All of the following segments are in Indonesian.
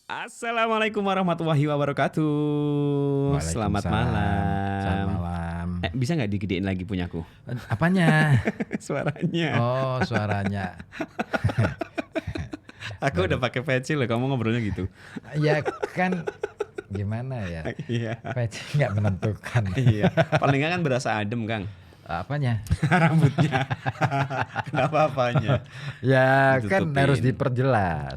Assalamualaikum warahmatullahi wabarakatuh. Selamat Waalaikumsalam. Selamat malam. malam. Bisa nggak digedein lagi punyaku? Apanya? Suaranya. Oh, suaranya. Aku udah pakai peci loh. Kamu ngobrolnya gitu. Ya kan gimana ya? Iya. Peci nggak menentukan. Iya. Paling nggak kan berasa adem, Kang. Apanya? Rambutnya. Kenapa apanya? Ya kan Ditutupin. harus diperjelas.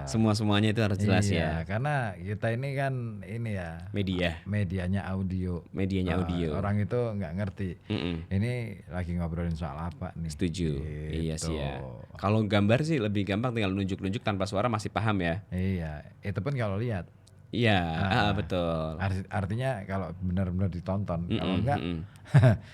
Semua-semuanya itu harus jelas Iya, ya. karena kita ini kan ini ya. Media. Medianya audio. Medianya audio. Orang itu nggak ngerti. Mm-mm. Ini lagi ngobrolin soal apa nih? Setuju. Iya Gitu. sih ya. Kalau gambar sih lebih gampang, tinggal nunjuk-nunjuk tanpa suara masih paham ya. Iya, itu pun kalau lihat. Iya, betul. Artinya kalau benar-benar ditonton, kalau enggak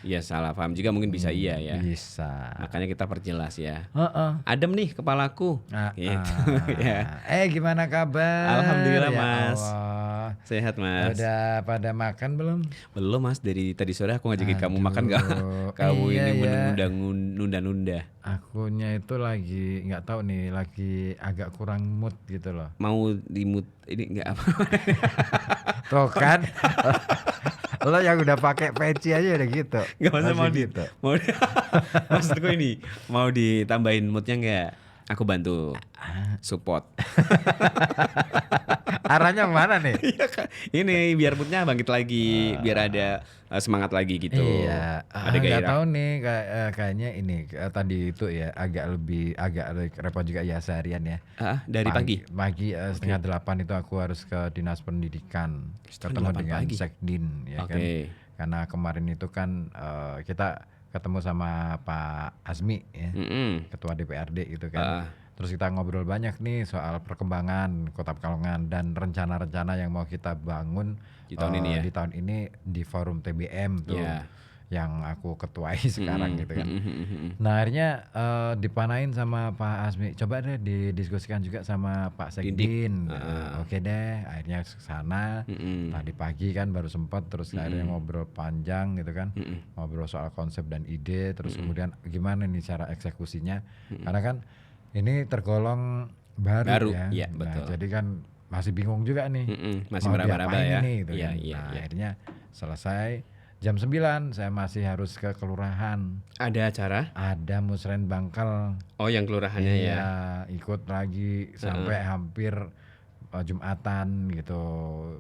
Iya salah paham juga mungkin bisa iya ya. bisa. Makanya kita perjelas ya. Heeh. Adem nih kepalaku. Gitu. Ya. Gimana kabar? Alhamdulillah, Ya Mas. Allah. Sehat Mas. Udah pada makan belum? Belum Mas, dari tadi sore aku ngajakin kamu makan gak? Aduh, Kamu iya, ini ya. nunda-nunda. Akunya itu lagi nggak tahu nih, lagi agak kurang mood gitu loh. Mau dimut ini enggak apa? Tuh kan, lo yang udah pakai peci aja udah gitu. Enggak masa Masih mau gitu. maksudku ini mau ditambahin moodnya enggak? Aku bantu support. Arahnya mana nih? Iya kan? Ini biar moodnya bangkit lagi, biar ada semangat lagi gitu. Iya, Ada nggak gairah. tahu nih kayaknya ini tadi itu ya agak repot juga ya seharian ya. Dari pagi. Pagi 7:30 itu aku harus ke dinas pendidikan ketemu 8 dengan pagi? Sekdin ya kan. Oke. Karena kemarin itu kan kita ketemu sama Pak Azmi ya, Mm-mm. ketua DPRD gitu kan. Terus kita ngobrol banyak nih soal perkembangan Kota Pekalongan dan rencana-rencana yang mau kita bangun Di tahun ini ya? Di tahun ini di forum TBM tuh, Iya. yang aku ketuai sekarang gitu kan. Mm-mm. Nah akhirnya dipanain sama Pak Azmi, coba deh didiskusikan juga sama Pak Sekdin. Oke deh, akhirnya ke sana. Mm-mm. Tadi pagi kan baru sempat, terus akhirnya ngobrol panjang gitu kan, ngobrol soal konsep dan ide, terus kemudian gimana nih cara eksekusinya, karena kan ini tergolong baru ya. Iya, Nah, betul. jadi kan masih bingung juga nih. Masih mau meraba-raba diapain ya. ini gitu Iya, kan. iya, Nah, iya. akhirnya selesai jam 9 saya masih harus ke kelurahan. Ada acara? Ada musren bangkel. Oh, yang kelurahannya ya. Iya, ikut lagi sampai hampir Jumatan gitu.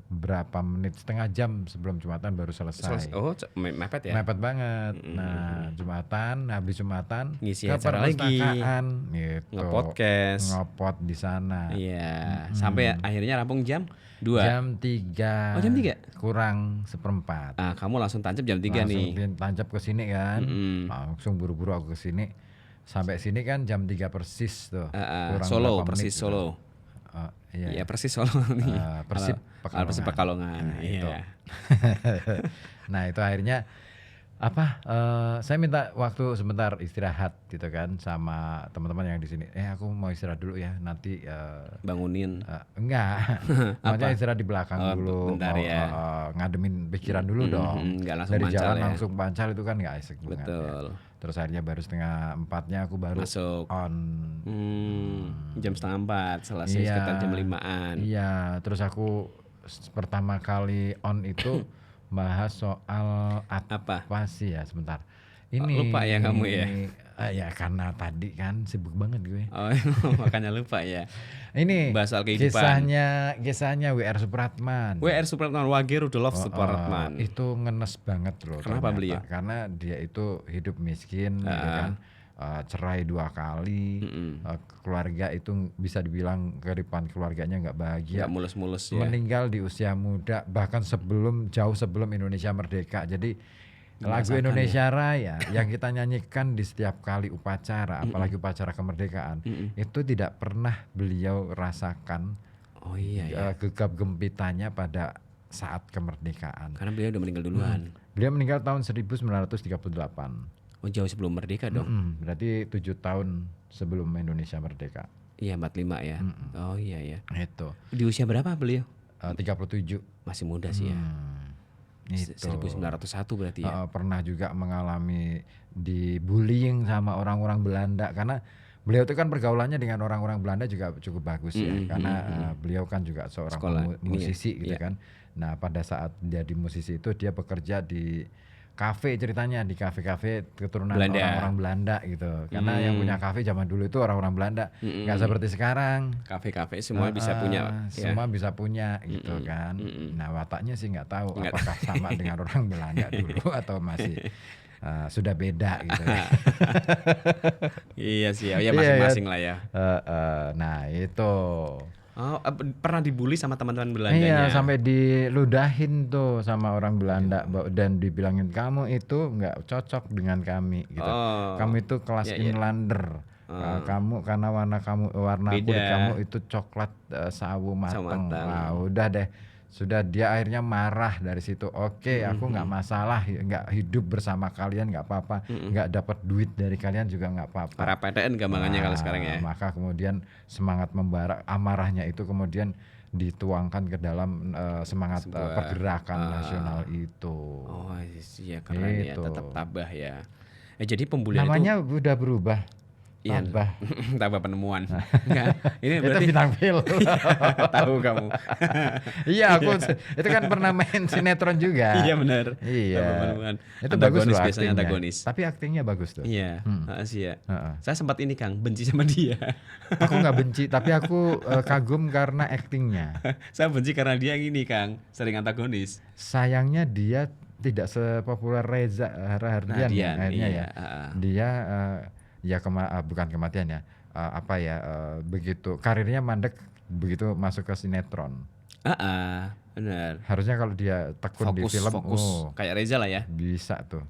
Berapa menit, setengah jam sebelum Jumatan baru selesai. Mepet ya. Mepet banget. Nah, Jumatan, habis Jumatan Ngisi ke acara lagi. perpustakaan gitu. Nge-podcast. Ngopot di sana. Iya. Sampai akhirnya rampung jam 2. Jam 3. Oh, jam 3? Kurang seperempat. Kamu langsung tancap jam 3 nih. Langsung tancap ke sini kan. Langsung buru-buru aku ke sini. Sampai sini kan jam 3 persis tuh. Kurang Solo, berapa persis menit Solo. gitu. Iya. Iya, persis Solo nih. Persib Kalau Persib Pekalongan. Nah, itu. Iya. Nah, itu akhirnya saya minta waktu sebentar istirahat gitu kan sama teman-teman yang di sini. Aku mau istirahat dulu ya, nanti Bangunin. enggak. Maksudnya istirahat di belakang dulu, bentar mau ya. ngademin pikiran dulu dong. Nggak langsung Dari pancal jalan ya. langsung pancal itu kan nggak asik banget. Betul. Ya. Terus akhirnya baru 3:30 aku baru Masuk. on. Jam 3:30 selesai Iya. sekitar jam 5-an. Iya, terus aku pertama kali on itu bahas soal Apa? sih ya, sebentar. Ini lupa ya kamu ya? Ya karena tadi kan sibuk banget gue. Oh, makanya lupa ya. Ini Bahas soal kehidupan. kisahnya WR Supratman. WR Supratman, Wage Rudolf Supratman. Itu ngenes banget loh. Kenapa ternyata. beliau? Karena dia itu hidup miskin, gitu kan. Cerai 2 kali, keluarga itu bisa dibilang kehidupan keluarganya nggak bahagia. Nggak mulus-mulus ya. Meninggal di usia muda, bahkan jauh sebelum Indonesia merdeka. Jadi lagu Indonesia Raya yang kita nyanyikan di setiap kali upacara, apalagi upacara kemerdekaan, itu tidak pernah beliau rasakan Oh iya. gegap gempitannya pada saat kemerdekaan. Karena beliau udah meninggal duluan. Beliau meninggal tahun 1938. Oh, jauh sebelum merdeka dong. Berarti 7 tahun sebelum Indonesia merdeka. Iya, 45 ya. Oh iya ya. Itu Di usia berapa beliau? 37. Masih muda sih ya. Itu 1901 berarti ya. pernah juga mengalami dibullying sama orang-orang Belanda karena beliau itu kan pergaulannya dengan orang-orang Belanda juga cukup bagus ya, karena beliau kan juga seorang Sekolah ini ya, musisi gitu iya. kan. Nah pada saat jadi musisi itu dia bekerja di kafe, ceritanya di kafe-kafe keturunan Belanda. orang-orang Belanda gitu. Karena yang punya kafe zaman dulu itu orang-orang Belanda, nggak seperti sekarang. Kafe-kafe semua bisa punya ya. Semua bisa punya gitu kan. Nah wataknya sih nggak tahu apakah sama dengan orang Belanda dulu atau masih sudah beda gitu ya. Iya sih, ya Iya masing-masing kan? lah ya. Nah itu. Oh, pernah dibully sama teman-teman Iya Belandanya? sampai diludahin tuh sama orang Belanda dan dibilangin kamu itu nggak cocok dengan kami gitu. Oh, Kamu itu kelas iya, iya. inlander. Kamu karena warna kulit Beda. kamu itu coklat sawo mateng. matang. Wah udah deh. Sudah dia akhirnya marah dari situ. Oke, aku nggak masalah, nggak hidup bersama kalian nggak apa-apa, nggak dapat duit dari kalian juga nggak apa-apa. Para PTN gampangannya kalau sekarang ya. Maka kemudian semangat membara, amarahnya itu kemudian dituangkan ke dalam semangat pergerakan nasional itu. Oh iya keren ya, Gitu. tetap tabah ya. Jadi pembulian Namanya udah berubah. itu iya, Tabah. tabah penemuan. Enggak, ini Itu berarti bintang film. tahu kamu. Iya, aku itu kan pernah main sinetron juga. Iya benar. Iya. Tabah penemuan. Itu bagus loh biasanya aktingnya. antagonis. Tapi aktingnya bagus tuh. Iya, sih ya. Heeh. Saya sempat ini Kang, benci sama dia. Aku nggak benci, tapi aku kagum karena aktingnya. Saya benci karena dia gini Kang, sering antagonis. Sayangnya dia tidak sepopuler Reza Rahardian ya, akhirnya iya, ya. Dia ya bukan kematian ya. Begitu karirnya mandek begitu masuk ke sinetron. Benar. Harusnya kalau dia tekun di film, Fokus kayak Reza lah ya. bisa tuh.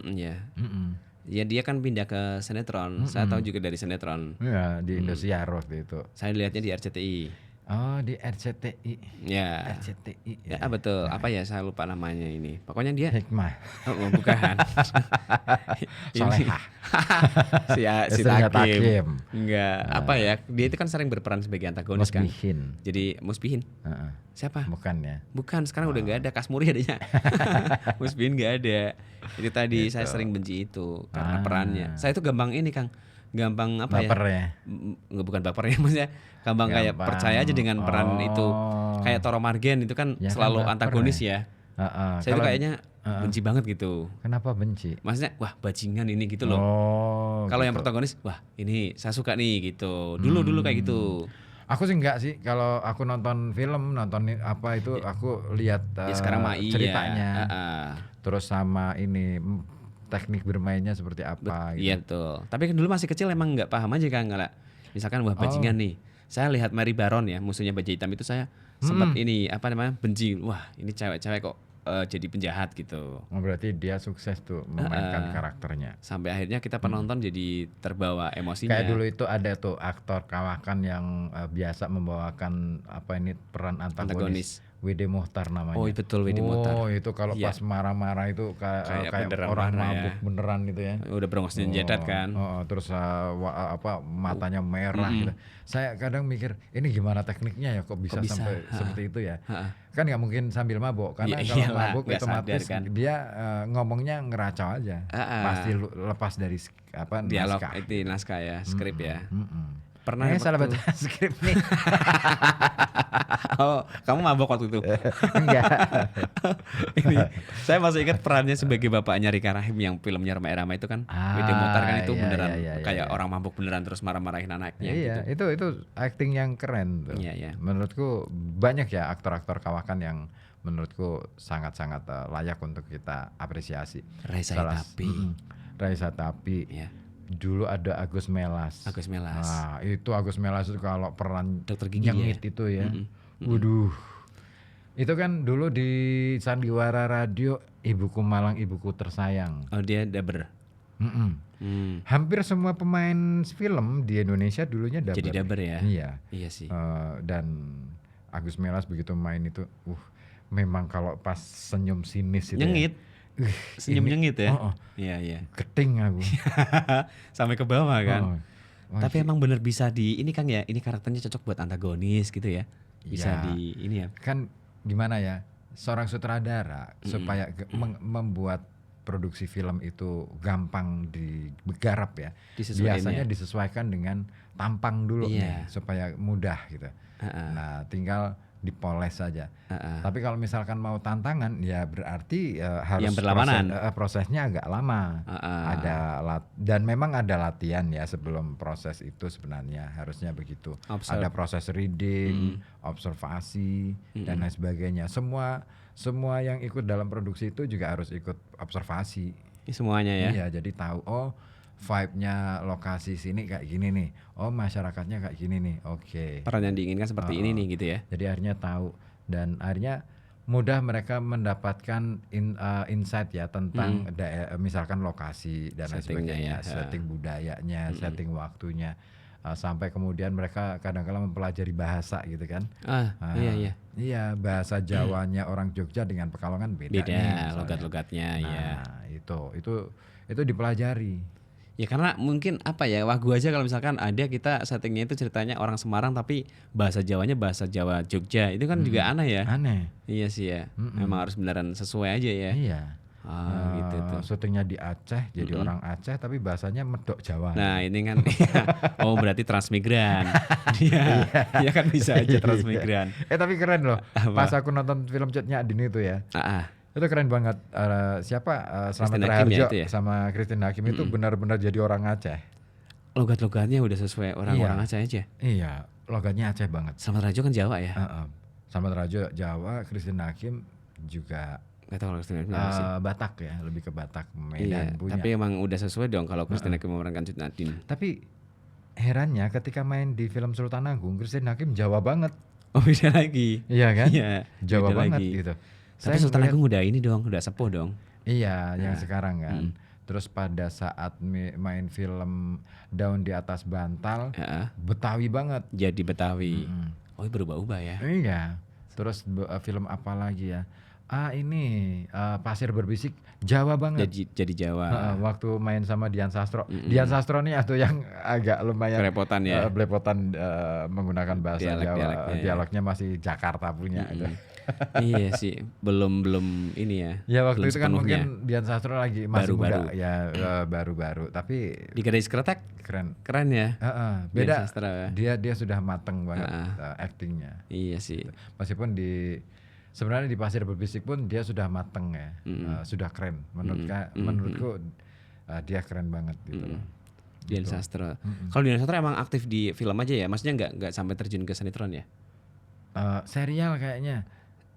Ya. Mm-mm. Ya dia kan pindah ke sinetron. Saya tahu juga dari sinetron. Ya, di Indosiar waktu itu. Saya lihatnya di RCTI. Oh, di RCTI. Ya. RCTI. Ya betul. Apa ya saya lupa namanya ini. Pokoknya dia Hikmah. oh, bukan. Solehah. si Istrinya Takim. Takim. Enggak. Apa ya? Dia itu kan sering berperan sebagai antagonis kan. Musbihin. Jadi Musbihin. Heeh. Siapa? Bukan ya. Bukan, sekarang udah nggak ada. Kasmuri adanya. Musbihin nggak ada. Itu tadi saya sering benci itu karena perannya. Saya itu gampang ini Kang, gampang apa Baper ya? ya. Nggak bukan baper ya maksudnya. Gampang kayak percaya aja dengan peran itu. Kayak Toro Margen itu kan Ya kan selalu baper antagonis ya. ya. Saya itu kayaknya benci banget gitu. Kenapa benci? Maksudnya wah bajingan ini gitu loh. Oh. Kalau yang gitu. protagonis, wah ini saya suka nih gitu. Dulu kayak gitu. Aku sih enggak sih, kalau aku nonton film, nonton apa itu aku lihat Ya sekarang mah iya. ceritanya. Terus sama ini teknik bermainnya seperti apa gitu. Iya betul. Tapi kan dulu masih kecil emang nggak paham aja kan nggak. Misalkan wah bajingan nih. Saya lihat Mary Baron ya, musuhnya baju hitam itu saya sempat ini apa namanya benci. Wah ini cewek-cewek kok jadi penjahat gitu. Oh, berarti dia sukses tuh memainkan karakternya. Sampai akhirnya kita penonton jadi terbawa emosinya. Kayak dulu itu ada tuh aktor kawakan yang biasa membawakan apa ini peran antagonis. Wede Muhtar namanya. Oh betul Wede Muhtar. Oh itu kalau Iya. pas marah-marah itu kayak beneran orang marah mabuk ya. beneran gitu ya. Udah brongosnya jedat kan. Terus matanya merah gitu. Saya kadang mikir ini gimana tekniknya ya kok bisa sampai seperti itu ya. Kan nggak mungkin sambil mabuk karena kalau Iyalah, mabuk nggak otomatis sadar kan. dia ngomongnya ngeracau aja. Pasti lepas dari Dialog naskah. itu naskah ya, skrip ya. Pernah Salah waktu- baca skrip nih. Oh, kamu mabok waktu itu. Enggak. Ini saya masih ingat perannya sebagai bapaknya Rika Rahim yang filmnya Roma Irama itu kan. Wede Muhtar kan itu iya, beneran iya, kayak orang mabuk beneran terus marah-marahin anaknya Iya, gitu. itu acting yang keren tuh. Iya, iya. Menurutku banyak ya aktor-aktor kawakan yang menurutku sangat-sangat layak untuk kita apresiasi. Raisa Salah- Tapi. Raisa Tapi. Ya, Dulu ada Agus Melas. Agus Melas. Nah, itu Agus Melas itu kalau peran Dokter gigi nyengit itu ya. Waduh. Itu kan dulu di Sandiwara Radio, Ibuku Malang Ibuku Tersayang. Oh, dia daber. Hampir semua pemain film di Indonesia dulunya daber. Jadi daber ya. Iya. Iya sih. Dan Agus Melas begitu main itu, memang kalau pas senyum sinis itu Nyengit. Senyum nyengit ya. Oh, Iya, iya. Keting aku. Sampai ke bawah kan. Wah, Tapi emang bener bisa di ini Kang ya, ini karakternya cocok buat antagonis gitu ya. Bisa Iya. di ini ya. Kan gimana ya, seorang sutradara supaya membuat produksi film itu gampang digarap ya, Disesuaiin biasanya ya. disesuaikan dengan tampang dulu Iya. nih supaya mudah gitu. Nah, tinggal dipoles saja. Tapi kalau misalkan mau tantangan ya berarti harus Yang berlawanan. prosesnya agak lama. Ah. Dan memang ada latihan ya sebelum proses itu, sebenarnya harusnya begitu. Ada proses reading, observasi dan lain sebagainya. Semua yang ikut dalam produksi itu juga harus ikut observasi. Semuanya ya. Iya, jadi tahu vibe-nya lokasi sini kayak gini nih. Oh, masyarakatnya kayak gini nih. Oke. Peran yang diinginkan seperti ini nih gitu ya. Jadi akhirnya tahu dan akhirnya mudah mereka mendapatkan insight ya tentang misalkan lokasi dan lain sebagainya, setting budayanya, setting waktunya. Sampai kemudian mereka kadang-kadang mempelajari bahasa gitu kan. Iya. Iya, bahasa Jawanya orang Jogja dengan Pekalongan beda nih, logat-logatnya ya. Itu dipelajari. Ya karena mungkin apa ya, Wagyu aja kalau misalkan ada kita settingnya itu ceritanya orang Semarang tapi bahasa Jawanya bahasa Jawa Jogja, itu kan juga aneh ya. Aneh. Iya sih ya. Memang harus beneran sesuai aja ya. Iya. Gitu tuh. Syutingnya di Aceh, jadi orang Aceh tapi bahasanya medok Jawa. Nah ini kan, oh berarti transmigran. Dia kan bisa aja transmigran. Tapi keren loh. Pas aku nonton film Cutnya Adin itu ya. Itu keren banget. Slamet Raharjo ya, sama Christine Hakim itu benar-benar jadi orang Aceh. Logat-logatnya udah sesuai orang-orang Aceh aja. Iya, logatnya Aceh banget. Slamet Raharjo kan Jawa ya. Slamet Raharjo Jawa, Christine Hakim juga nggak tahu kalau Christine Hakim Batak ya, lebih ke Batak, Medan punya. Tapi emang udah sesuai dong kalau Christine Hakim memerankan Cut Nadine. Tapi herannya ketika main di film Sultan Agung, Christine Hakim Jawa banget. Oh beda lagi. Iya kan? Iya, Jawa banget lagi. gitu. Tapi Sultan Agung udah ini dong, udah sepuh dong. Iya, yang sekarang kan. Terus pada saat main film Daun di Atas Bantal, Betawi banget. Jadi Betawi. Oh berubah-ubah ya. Iya. Terus film apa lagi ya? Ini Pasir Berbisik Jawa banget. Jadi Jawa. Waktu main sama Dian Sastro. Dian Sastro nih atau yang agak lumayan belepotan ya. Belepotan menggunakan bahasa Jawa. Dialognya masih Jakarta punya. Iya sih, belum ini ya. Ya waktu itu kan sepenuhnya. mungkin Dian Sastro lagi masih muda ya, baru-baru. Tapi di Gadis Kretek keren ya. Beda. Dia sudah mateng banget aktingnya. Iya sih. Meskipun sebenarnya di Pasir Berbisik pun dia sudah mateng ya, sudah keren. Menurutku dia keren banget gitu. Dian Sastro. Kalau Dian Sastro emang aktif di film aja ya, maksudnya nggak sampai terjun ke sinetron ya? Serial kayaknya.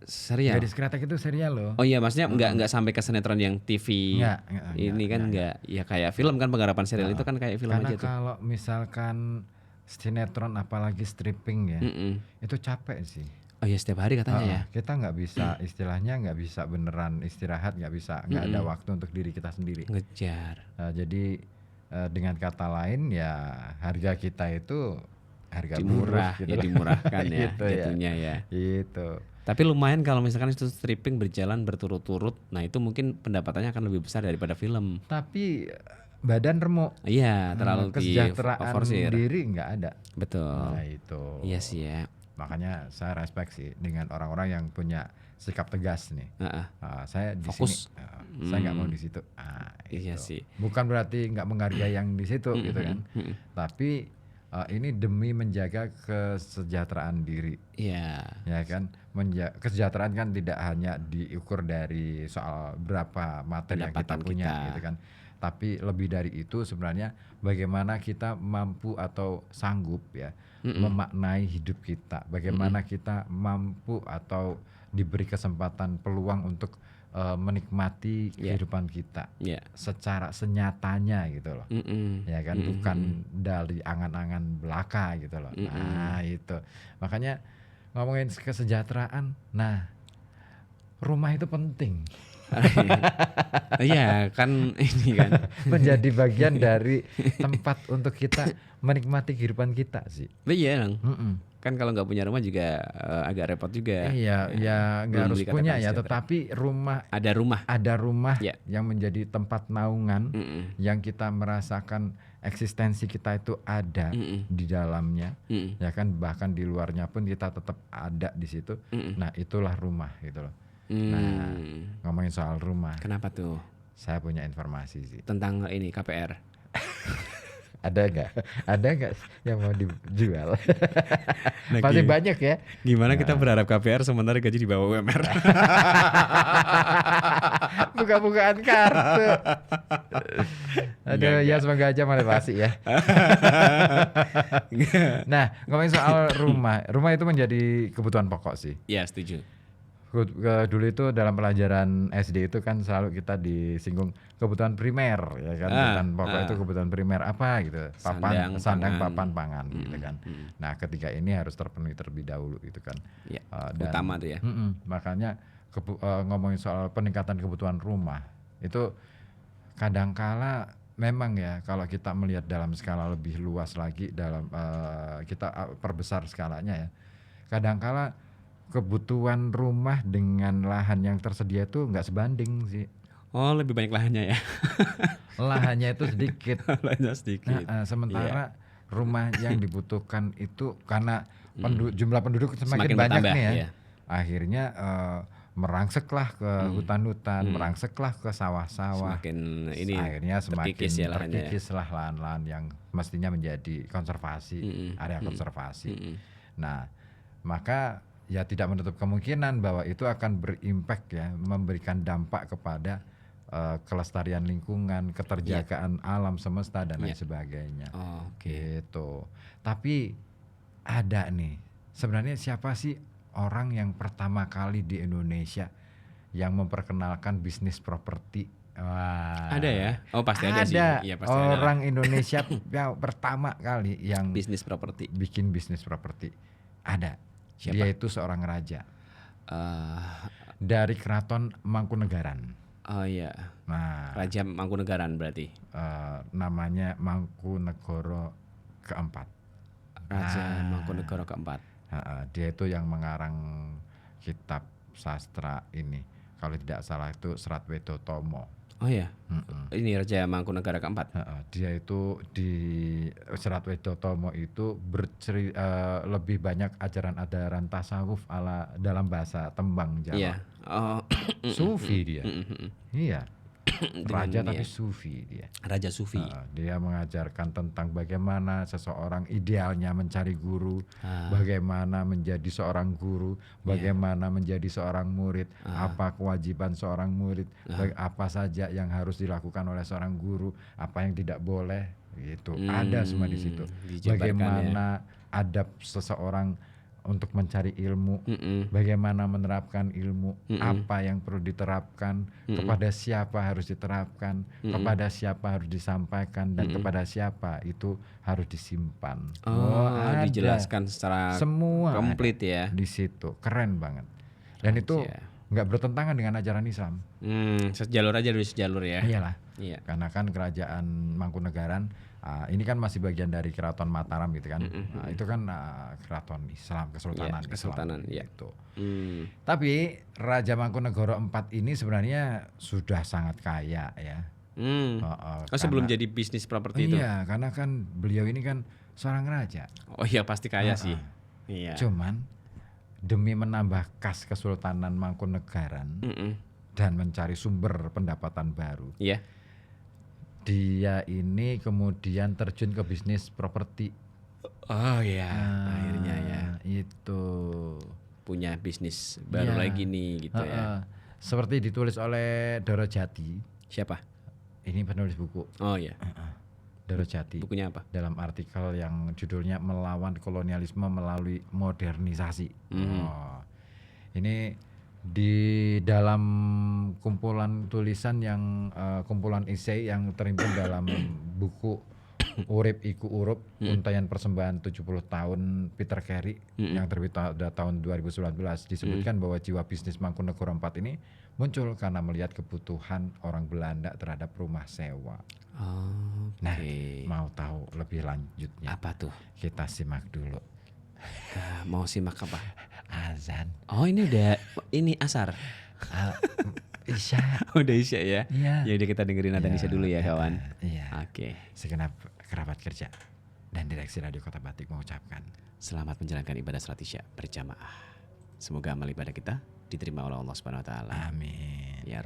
Serial. Gadis Kretek itu serial loh. Oh iya, maksudnya nggak sampai ke sinetron yang TV. Ini kan nggak. Ya kayak film kan, penggarapan serial itu kan kayak film karena aja tuh. Kalau misalkan sinetron apalagi stripping ya, itu capek sih. Oh iya, setiap hari katanya ya. Kita nggak bisa istilahnya nggak bisa beneran istirahat, nggak ada waktu untuk diri kita sendiri. Ngejar. Jadi dengan kata lain ya harga kita itu harga murah gitu ya, dimurahkan ya gitu jatuhnya ya. Gitu. Tapi lumayan kalau misalkan itu stripping berjalan berturut-turut, nah itu mungkin pendapatannya akan lebih besar daripada film. Tapi badan remuk. Iya, terlalu kesejahteraan diri nggak ada. Betul. Nah itu. Iya sih ya. Makanya saya respect sih dengan orang-orang yang punya sikap tegas nih. Saya di fokus. Sini, saya nggak mau di situ. Iya sih. Bukan berarti nggak menghargai yang di situ gitu kan. Tapi ini demi menjaga kesejahteraan diri. Iya. Ya kan, kesejahteraan kan tidak hanya diukur dari soal berapa materi yang kita punya gitu kan. Tapi lebih dari itu sebenarnya bagaimana kita mampu atau sanggup ya memaknai hidup kita. Bagaimana kita mampu atau diberi kesempatan peluang untuk menikmati kehidupan kita secara senyatanya gitu loh. Ya kan, bukan dari angan-angan belaka gitu loh. Nah itu makanya ngomongin kesejahteraan, nah rumah itu penting. Iya kan, ini kan menjadi bagian dari tempat untuk kita menikmati kehidupan kita sih. Iya dong. Kan kalau nggak punya rumah juga agak repot juga. Iya, ya nggak harus punya ya, tetapi ada rumah yang menjadi tempat naungan, yang kita merasakan eksistensi kita itu ada di dalamnya, ya kan, bahkan di luarnya pun kita tetap ada di situ. Nah itulah rumah gitu loh. Nah ngomongin soal rumah. Kenapa tuh? Saya punya informasi sih. Tentang ini KPR. Ada nggak? Ada nggak yang mau dijual? Nah, Pasti banyak ya. gimana kita berharap KPR sementara gaji di bawah UMR? Buka-bukaan kartu. Aduh, ya semoga aja motivasi ya. Nah, ngomongin soal rumah. Rumah itu menjadi kebutuhan pokok sih. Ya, setuju. Dulu itu dalam pelajaran SD itu kan selalu kita disinggung kebutuhan primer ya kan, kebutuhan pokok itu kebutuhan primer apa gitu, sandang papan pangan gitu kan. Nah ketika ini harus terpenuhi terlebih dahulu gitu kan. Ya, utama tuh ya. Makanya ngomongin soal peningkatan kebutuhan rumah itu kadangkala memang ya kalau kita melihat dalam skala lebih luas lagi dalam kita perbesar skalanya ya, kadangkala kebutuhan rumah dengan lahan yang tersedia itu nggak sebanding sih. Oh, lebih banyak lahannya ya. Lahannya itu sedikit. Lahannya sedikit. Sementara rumah yang dibutuhkan itu karena jumlah penduduk semakin banyak bertambah, nih ya. ya. Akhirnya merangseklah ke hutan-hutan, merangseklah ke sawah-sawah. Semakin ini akhirnya semakin terkikis ya lahan-lahan yang mestinya menjadi konservasi, area konservasi. Nah, maka ya tidak menutup kemungkinan bahwa itu akan berimpact ya, memberikan dampak kepada kelestarian lingkungan, keterjagaan alam semesta dan lain sebagainya. Gitu. Tapi ada nih, sebenarnya siapa sih orang yang pertama kali di Indonesia yang memperkenalkan bisnis properti? Wah, ada ya? Oh pasti ada sih. Ya, pasti orang ada. Indonesia yang pertama kali yang bisnis properti, bikin bisnis properti. Ada. Siapa? Dia itu seorang raja dari Keraton Mangkunegaran. Oh iya. Nah, Raja Mangkunegaran berarti. Namanya Mangkunegoro keempat. Raja Mangkunegoro keempat. Dia itu yang mengarang kitab sastra ini. Kalau tidak salah itu Serat Wedotomo. Oh iya. Ini Raja Mangkunegara keempat. Dia itu di Serat Wedotomo itu lebih banyak ajaran-ajaran tasawuf ala dalam bahasa tembang Jawa. Iya. Sufi dia. Iya. Raja tapi sufi dia. Raja sufi. Dia mengajarkan tentang bagaimana seseorang idealnya mencari guru, bagaimana menjadi seorang guru, bagaimana menjadi seorang murid, apa kewajiban seorang murid, apa saja yang harus dilakukan oleh seorang guru, apa yang tidak boleh, gitu. Ada semua di situ. Bagaimana adab seseorang untuk mencari ilmu, bagaimana menerapkan ilmu, apa yang perlu diterapkan, kepada siapa harus diterapkan, kepada siapa harus disampaikan, dan kepada siapa itu harus disimpan. Ada dijelaskan secara semua komplit ya di situ, keren banget. Dan itu nggak bertentangan dengan ajaran Islam. Sejalur aja dari sejalur ya. Iyalah. Iya. Karena kan kerajaan Mangkunegaran ini kan masih bagian dari Keraton Mataram gitu kan. Itu kan keraton Islam, kesultanan Islam gitu. Tapi Raja Mangkunegoro IV ini sebenarnya sudah sangat kaya ya. Sebelum jadi bisnis properti itu. Iya, karena kan beliau ini kan seorang raja. Oh iya pasti kaya sih. Iya. Cuman demi menambah kas Kesultanan Mangkunegaran dan mencari sumber pendapatan baru. Iya. Dia ini kemudian terjun ke bisnis properti. Oh iya, akhirnya ya. Itu punya bisnis baru lagi nih gitu ya. Seperti ditulis oleh Doro Jati. Siapa? Ini penulis buku. Oh iya. Doro Jati. Bukunya apa? Dalam artikel yang judulnya Melawan Kolonialisme Melalui Modernisasi. Ini di dalam kumpulan tulisan yang kumpulan esai yang terhimpun dalam buku Urip Iku Urup Untayan Persembahan 70 tahun Peter Carey yang terbit pada tahun 2019 disebutkan bahwa jiwa bisnis Mangkunegoro IV ini muncul karena melihat kebutuhan orang Belanda terhadap rumah sewa. Nah, mau tahu lebih lanjutnya? Apa tuh? Kita simak dulu. Mau simak apa? Azan. Oh ini udah ini asar. Isya. Udah Isya ya. Iya. Ya udah kita dengerin adzan Isya dulu ya kawan. Iya. Oke. Segenap kerabat kerja dan direksi Radio Kota Batik mengucapkan selamat menjalankan ibadah salat Isya berjamaah. Semoga amal ibadah kita diterima oleh Allah Subhanahu wa taala. Amin. Ya